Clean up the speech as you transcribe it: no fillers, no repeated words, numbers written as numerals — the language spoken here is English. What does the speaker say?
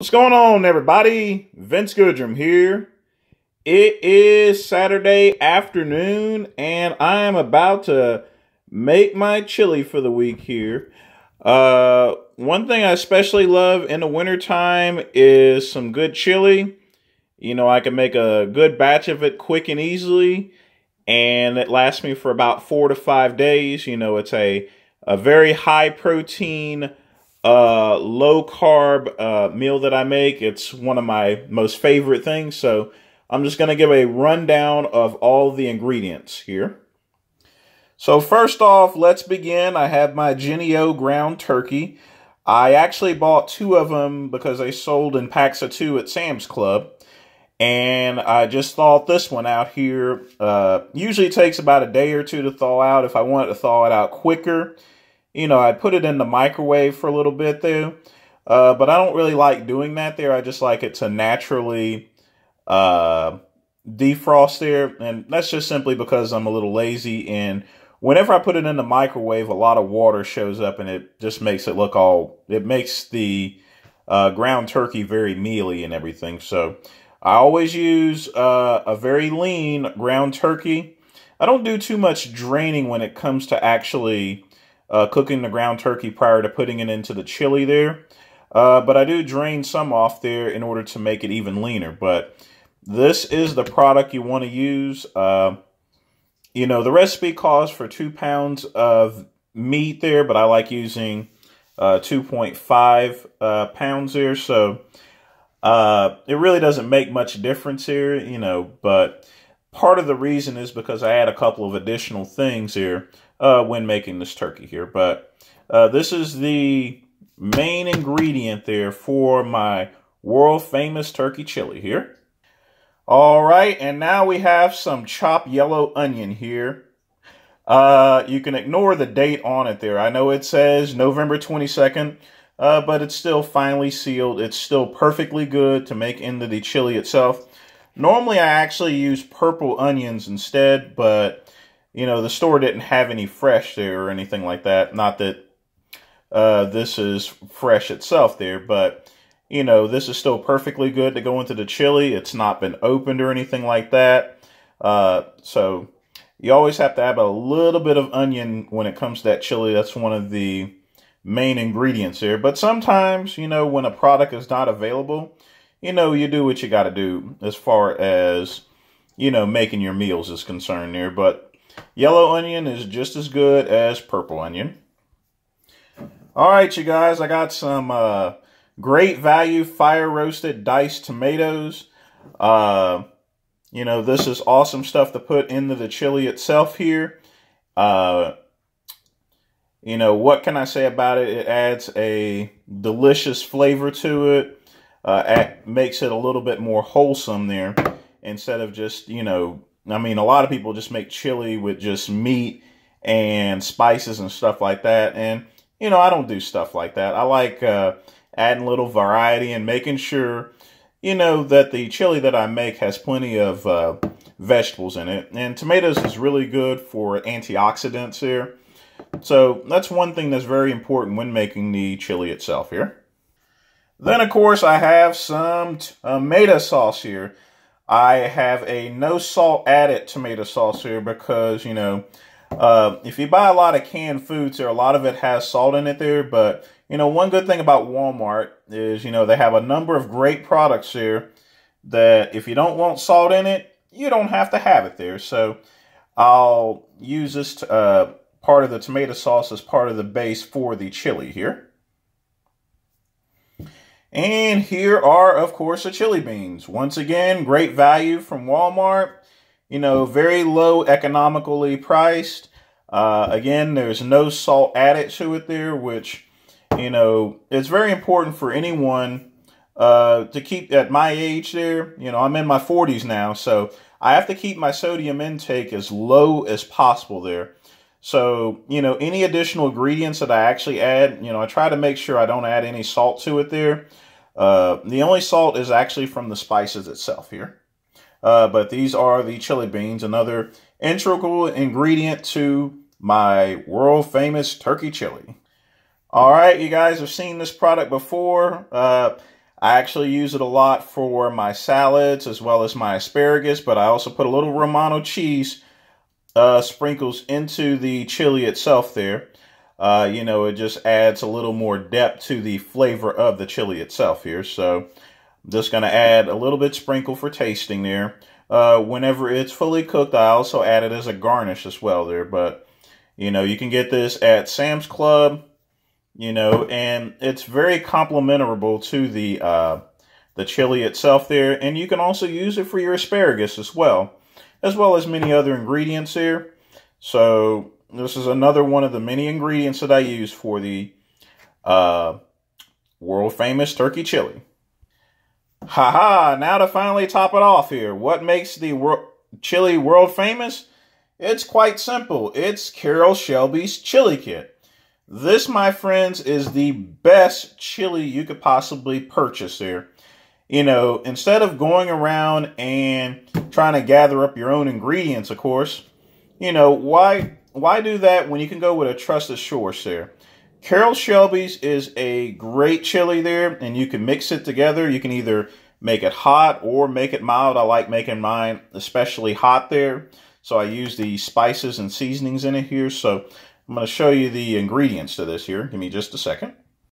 What's going on, everybody? Vince Goodrum here. It is Saturday afternoon, and I am about to make my chili for the week here. One thing I especially love in the wintertime is some good chili. You know, I can make a good batch of it quick and easily, and it lasts me for about 4 to 5 days. You know, it's a very high protein, low carb meal that I make. It's one of my most favorite things. So I'm just going to give a rundown of all the ingredients here. So first off, let's begin. I have my Jennie-O ground turkey. I actually bought 2 of them because they sold in packs of 2 at Sam's Club. And I just thawed this one out here. Usually it takes about a day or 2 to thaw out. If I wanted to thaw it out quicker, you know, I'd put it in the microwave for a little bit there. But I don't really like doing that there. I just like it to naturally defrost there. And that's just simply because I'm a little lazy. And whenever I put it in the microwave, a lot of water shows up and it just makes it look it makes the ground turkey very mealy and everything. So I always use a very lean ground turkey. I don't do too much draining when it comes to actually cooking the ground turkey prior to putting it into the chili there. But I do drain some off there in order to make it even leaner. But this is the product you want to use. You know, the recipe calls for 2 pounds of meat there, but I like using 2.5 pounds there. So it really doesn't make much difference here, you know, but part of the reason is because I add a couple of additional things here when making this turkey here. But this is the main ingredient there for my world famous turkey chili here. All right, and now we have some chopped yellow onion here. You can ignore the date on it there. I know it says November 22nd. But it's still finely sealed. It's still perfectly good to make into the chili itself. Normally, I actually use purple onions instead, but, you know, the store didn't have any fresh there or anything like that. Not that this is fresh itself there, but, you know, this is still perfectly good to go into the chili. It's not been opened or anything like that. So you always have to have a little bit of onion when it comes to that chili. That's one of the main ingredients here. But sometimes, you know, when a product is not available, you know, you do what you got to do as far as, you know, making your meals is concerned there. But yellow onion is just as good as purple onion. All right, you guys, I got some great value fire roasted diced tomatoes. You know, this is awesome stuff to put into the chili itself here. You know, what can I say about it? It adds a delicious flavor to it. It makes it a little bit more wholesome there instead of just, you know, I mean, a lot of people just make chili with just meat and spices and stuff like that. And, you know, I don't do stuff like that. I like adding a little variety and making sure, you know, that the chili that I make has plenty of vegetables in it. And tomatoes is really good for antioxidants here. So that's one thing that's very important when making the chili itself here. Then, of course, I have some tomato sauce here. I have a no salt added tomato sauce here because, you know, if you buy a lot of canned foods there, a lot of it has salt in it there. But, you know, one good thing about Walmart is, you know, they have a number of great products here that if you don't want salt in it, you don't have to have it there. So I'll use this part of the tomato sauce as part of the base for the chili here. And here are, of course, the chili beans. Once again, great value from Walmart. You know, very low economically priced. Again, there's no salt added to it there, which, you know, it's very important for anyone to keep at my age there. You know, I'm in my 40s now, so I have to keep my sodium intake as low as possible there. So, you know, any additional ingredients that I actually add, you know, I try to make sure I don't add any salt to it there. The only salt is actually from the spices itself here. But these are the chili beans, another integral ingredient to my world famous turkey chili. All right, you guys have seen this product before. I actually use it a lot for my salads as well as my asparagus, but I also put a little Romano cheese sprinkles into the chili itself there. You know, it just adds a little more depth to the flavor of the chili itself here. So I'm just going to add a little bit sprinkle for tasting there. Whenever it's fully cooked, I also add it as a garnish as well there. But, you know, you can get this at Sam's Club, you know, and it's very complementary to the chili itself there. And you can also use it for your asparagus as well as many other ingredients here. So this is another one of the many ingredients that I use for the world famous turkey chili. Haha, now to finally top it off here. What makes the chili world famous? It's quite simple. It's Carol Shelby's Chili Kit. This, my friends, is the best chili you could possibly purchase here. You know, instead of going around and trying to gather up your own ingredients, of course, you know, why do that when you can go with a trusted source there? Carol Shelby's is a great chili there, and you can mix it together. You can either make it hot or make it mild. I like making mine especially hot there. So I use the spices and seasonings in it here. So I'm going to show you the ingredients to this here. Give me just a second.